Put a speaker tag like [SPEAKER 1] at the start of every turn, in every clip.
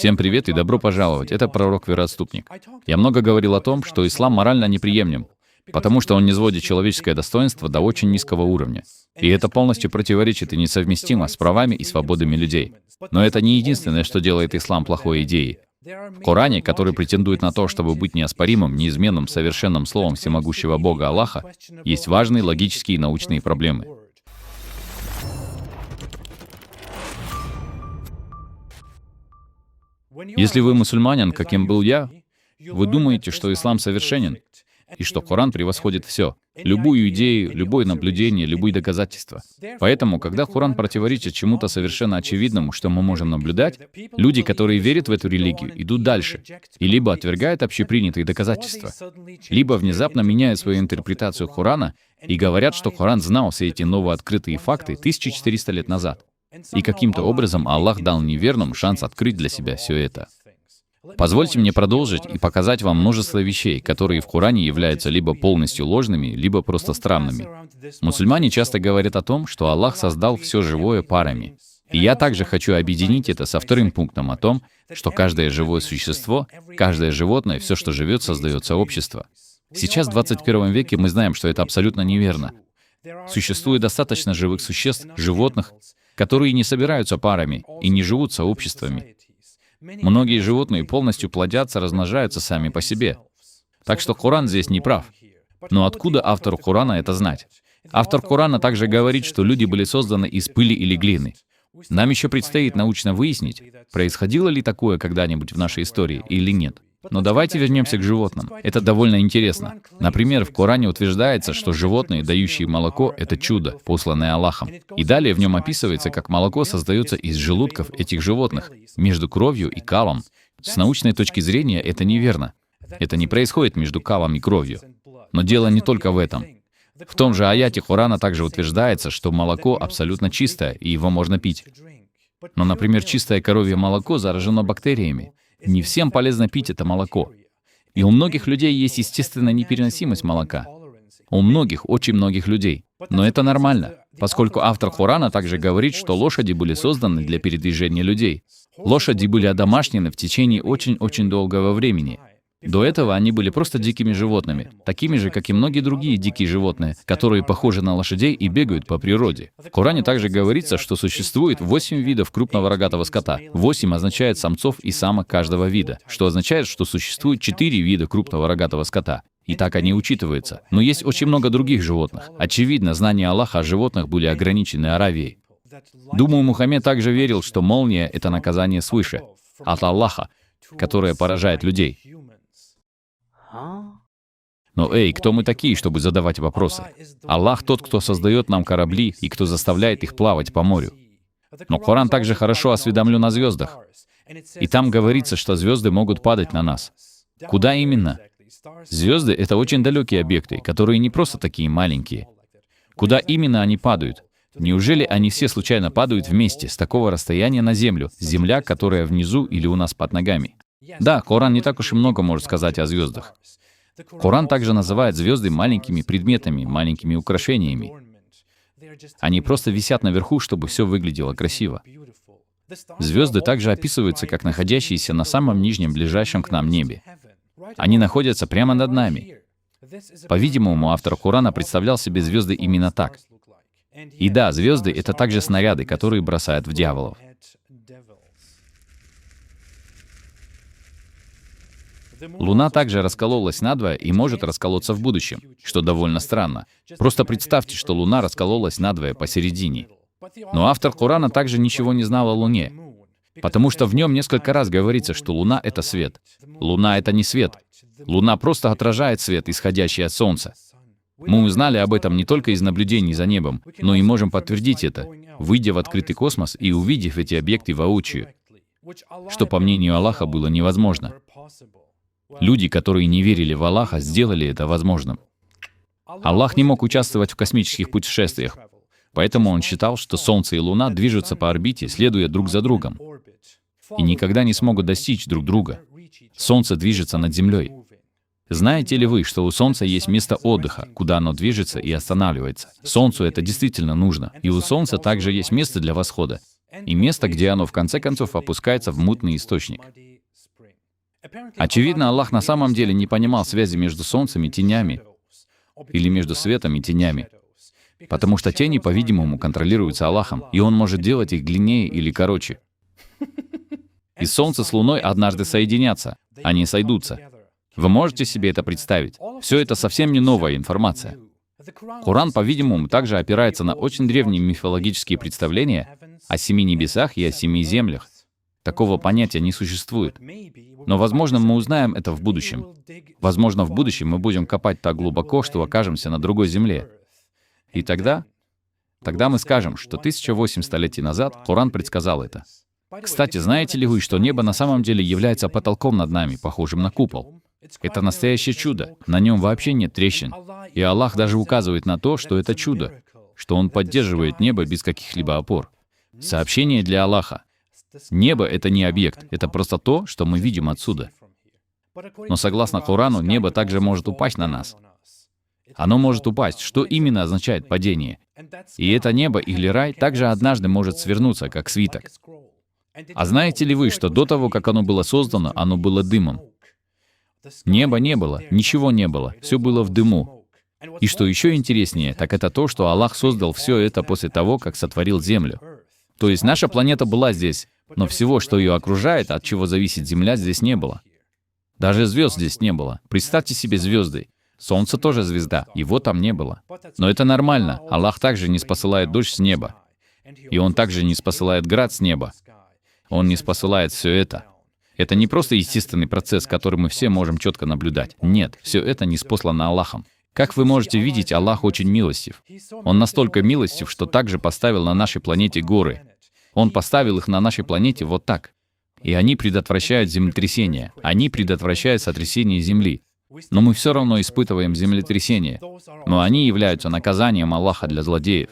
[SPEAKER 1] Всем привет и добро пожаловать. Это пророк-вероотступник. Я много говорил о том, что ислам морально неприемлем, потому что он низводит человеческое достоинство до очень низкого уровня. И это полностью противоречит и несовместимо с правами и свободами людей. Но это не единственное, что делает ислам плохой идеей. В Коране, который претендует на то, чтобы быть неоспоримым, неизменным, совершенным словом всемогущего Бога Аллаха, есть важные логические и научные проблемы. Если вы мусульманин, каким был я, вы думаете, что ислам совершенен, и что Коран превосходит все, любую идею, любое наблюдение, любые доказательства. Поэтому, когда Коран противоречит чему-то совершенно очевидному, что мы можем наблюдать, люди, которые верят в эту религию, идут дальше и либо отвергают общепринятые доказательства, либо внезапно меняют свою интерпретацию Корана и говорят, что Коран знал все эти новооткрытые факты 1400 лет назад. И каким-то образом Аллах дал неверным шанс открыть для себя все это. Позвольте мне продолжить и показать вам множество вещей, которые в Коране являются либо полностью ложными, либо просто странными. Мусульмане часто говорят о том, что Аллах создал все живое парами. И я также хочу объединить это со вторым пунктом о том, что каждое живое существо, каждое животное, все, что живет, создает сообщество. Сейчас, в 21 веке, мы знаем, что это абсолютно неверно. Существует достаточно живых существ, животных, которые не собираются парами и не живут сообществами. Многие животные полностью плодятся, размножаются сами по себе. Так что Коран здесь не прав. Но откуда автору Корана это знать? Автор Корана также говорит, что люди были созданы из пыли или глины. Нам еще предстоит научно выяснить, происходило ли такое когда-нибудь в нашей истории или нет. Но давайте вернемся к животным. Это довольно интересно. Например, в Коране утверждается, что животные, дающие молоко, — это чудо, посланное Аллахом. И далее в нем описывается, как молоко создается из желудков этих животных, между кровью и калом. С научной точки зрения это неверно. Это не происходит между калом и кровью. Но дело не только в этом. В том же аяте Корана также утверждается, что молоко абсолютно чистое, и его можно пить. Но, например, чистое коровье молоко заражено бактериями. Не всем полезно пить это молоко. И у многих людей есть естественная непереносимость молока. У многих, очень многих людей. Но это нормально, поскольку автор Корана также говорит, что лошади были созданы для передвижения людей. Лошади были одомашнены в течение очень-очень долгого времени. До этого они были просто дикими животными, такими же, как и многие другие дикие животные, которые похожи на лошадей и бегают по природе. В Коране также говорится, что существует 8 видов крупного рогатого скота. 8 означает самцов и самок каждого вида, что означает, что существует 4 вида крупного рогатого скота. И так они учитываются. Но есть очень много других животных. Очевидно, знания Аллаха о животных были ограничены Аравией. Думаю, Мухаммед также верил, что молния — это наказание свыше, от Аллаха, которое поражает людей. Но эй, кто мы такие, чтобы задавать вопросы? Аллах тот, кто создает нам корабли и кто заставляет их плавать по морю. Но Коран также хорошо осведомлен о звездах. И там говорится, что звезды могут падать на нас. Куда именно? Звезды — это очень далекие объекты, которые не просто такие маленькие. Куда именно они падают? Неужели они все случайно падают вместе, с такого расстояния на Землю, Земля, которая внизу или у нас под ногами? Да, Коран не так уж и много может сказать о звездах. Коран также называет звезды маленькими предметами, маленькими украшениями. Они просто висят наверху, чтобы все выглядело красиво. Звезды также описываются как находящиеся на самом нижнем, ближайшем к нам небе. Они находятся прямо над нами. По-видимому, автор Корана представлял себе звезды именно так. И да, звезды — это также снаряды, которые бросают в дьяволов. Луна также раскололась надвое и может расколоться в будущем, что довольно странно. Просто представьте, что Луна раскололась надвое посередине. Но автор Корана также ничего не знал о Луне, потому что в нем несколько раз говорится, что Луна — это свет. Луна — это не свет. Луна просто отражает свет, исходящий от Солнца. Мы узнали об этом не только из наблюдений за небом, но и можем подтвердить это, выйдя в открытый космос и увидев эти объекты воочию, что, по мнению Аллаха, было невозможно. Люди, которые не верили в Аллаха, сделали это возможным. Аллах не мог участвовать в космических путешествиях, поэтому он считал, что Солнце и Луна движутся по орбите, следуя друг за другом, и никогда не смогут достичь друг друга. Солнце движется над Землей. Знаете ли вы, что у Солнца есть место отдыха, куда оно движется и останавливается? Солнцу это действительно нужно. И у Солнца также есть место для восхода. и место, где оно в конце концов опускается в мутный источник. Очевидно, Аллах на самом деле не понимал связи между солнцем и тенями, или между светом и тенями, потому что тени, по-видимому, контролируются Аллахом, и Он может делать их длиннее или короче. И солнце с луной однажды соединятся, они сойдутся. Вы можете себе это представить? Все это совсем не новая информация. Коран, по-видимому, также опирается на очень древние мифологические представления о 7 небесах и о 7 землях. Такого понятия не существует. Но, возможно, мы узнаем это в будущем. Возможно, в будущем мы будем копать так глубоко, что окажемся на другой земле. И тогда мы скажем, что 1008 столетий назад Коран предсказал это. Кстати, знаете ли вы, что небо на самом деле является потолком над нами, похожим на купол? Это настоящее чудо. На нем вообще нет трещин. И Аллах даже указывает на то, что это чудо, что Он поддерживает небо без каких-либо опор. Сообщение для Аллаха. Небо — это не объект, это просто то, что мы видим отсюда. Но согласно Корану, небо также может упасть на нас. Оно может упасть. Что именно означает падение? И это небо или рай также однажды может свернуться, как свиток. А знаете ли вы, что до того, как оно было создано, оно было дымом? Неба не было, ничего не было, все было в дыму. И что еще интереснее, так это то, что Аллах создал все это после того, как сотворил Землю. То есть наша планета была здесь, но всего, что ее окружает, от чего зависит Земля, здесь не было. Даже звезд здесь не было. Представьте себе звезды. Солнце тоже звезда, его там не было. Но это нормально. Аллах также не спосылает дождь с неба. И Он также не спосылает град с неба. Он не спосылает все это. Это не просто естественный процесс, который мы все можем четко наблюдать. Нет, все это ниспослано Аллахом. Как вы можете видеть, Аллах очень милостив. Он настолько милостив, что также поставил на нашей планете горы. Он поставил их на нашей планете вот так. И они предотвращают землетрясения. Они предотвращают сотрясение Земли. Но мы все равно испытываем землетрясения. Но они являются наказанием Аллаха для злодеев.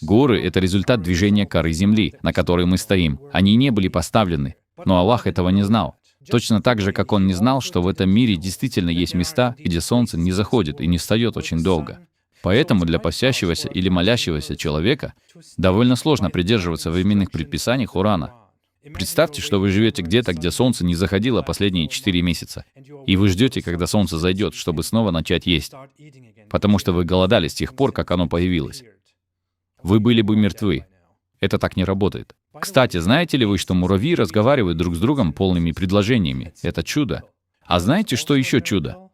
[SPEAKER 1] Горы — это результат движения коры Земли, на которой мы стоим. Они не были поставлены. Но Аллах этого не знал. Точно так же, как Он не знал, что в этом мире действительно есть места, где солнце не заходит и не встает очень долго. Поэтому для постящегося или молящегося человека довольно сложно придерживаться временных предписаний Корана. Представьте, что вы живете где-то, где солнце не заходило последние 4 месяца, и вы ждете, когда солнце зайдет, чтобы снова начать есть, потому что вы голодали с тех пор, как оно появилось. Вы были бы мертвы. Это так не работает. Кстати, знаете ли вы, что муравьи разговаривают друг с другом полными предложениями? Это чудо. А знаете, что еще чудо?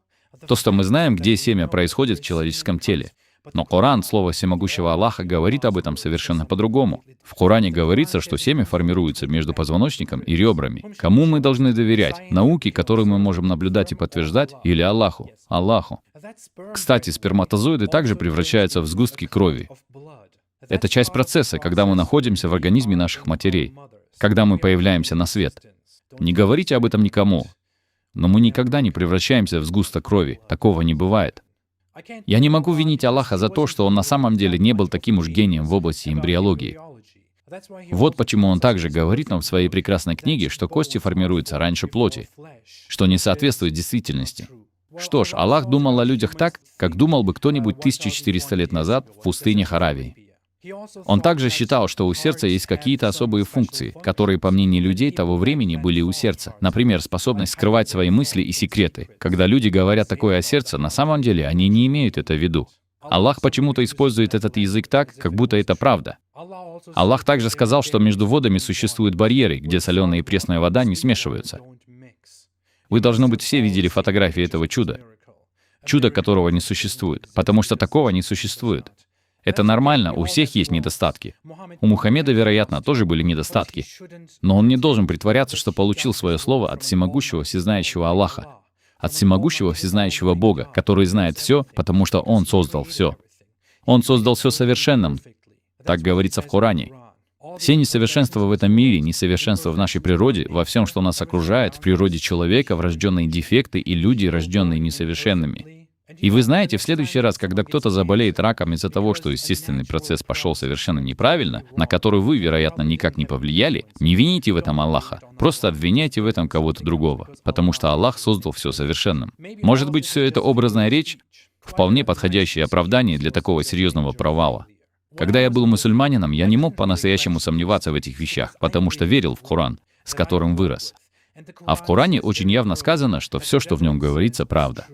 [SPEAKER 1] То, что мы знаем, где семя происходит в человеческом теле. Но Коран, слово всемогущего Аллаха, говорит об этом совершенно по-другому. В Коране говорится, что семя формируется между позвоночником и ребрами. Кому мы должны доверять? Науке, которую мы можем наблюдать и подтверждать, или Аллаху? Аллаху. Кстати, сперматозоиды также превращаются в сгустки крови. Это часть процесса, когда мы находимся в организме наших матерей, когда мы появляемся на свет. Не говорите об этом никому. Но мы никогда не превращаемся в сгусток крови. Такого не бывает. Я не могу винить Аллаха за то, что Он на самом деле не был таким уж гением в области эмбриологии. Вот почему Он также говорит нам в своей прекрасной книге, что кости формируются раньше плоти, что не соответствует действительности. Что ж, Аллах думал о людях так, как думал бы кто-нибудь 1400 лет назад в пустынях Аравии. Он также считал, что у сердца есть какие-то особые функции, которые, по мнению людей того времени, были у сердца. Например, способность скрывать свои мысли и секреты. Когда люди говорят такое о сердце, на самом деле они не имеют это в виду. Аллах почему-то использует этот язык так, как будто это правда. Аллах также сказал, что между водами существуют барьеры, где соленая и пресная вода не смешиваются. Вы, должно быть, все видели фотографии этого чуда. Чудо, которого не существует, потому что такого не существует. Это нормально, у всех есть недостатки. У Мухаммеда, вероятно, тоже были недостатки. Но он не должен притворяться, что получил свое слово от всемогущего, всезнающего Аллаха, от всемогущего, всезнающего Бога, который знает все, потому что Он создал все. Он создал все совершенным. Так говорится в Коране. Все несовершенства в этом мире, несовершенства в нашей природе, во всем, что нас окружает, в природе человека, врожденные дефекты и люди, рожденные несовершенными. И вы знаете, в следующий раз, когда кто-то заболеет раком из-за того, что естественный процесс пошел совершенно неправильно, на который вы, вероятно, никак не повлияли, не вините в этом Аллаха, просто обвиняйте в этом кого-то другого, потому что Аллах создал все совершенным. Может быть, все это образная речь? Вполне подходящее оправдание для такого серьезного провала. Когда я был мусульманином, я не мог по-настоящему сомневаться в этих вещах, потому что верил в Коран, с которым вырос. А в Коране очень явно сказано, что все, что в нем говорится, правда.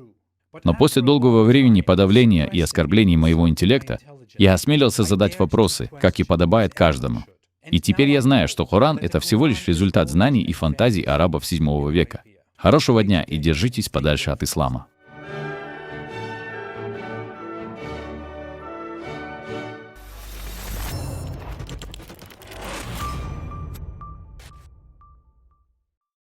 [SPEAKER 1] Но после долгого времени подавления и оскорблений моего интеллекта, я осмелился задать вопросы, как и подобает каждому. И теперь я знаю, что Коран — это всего лишь результат знаний и фантазий арабов VII века. Хорошего дня и держитесь подальше от ислама.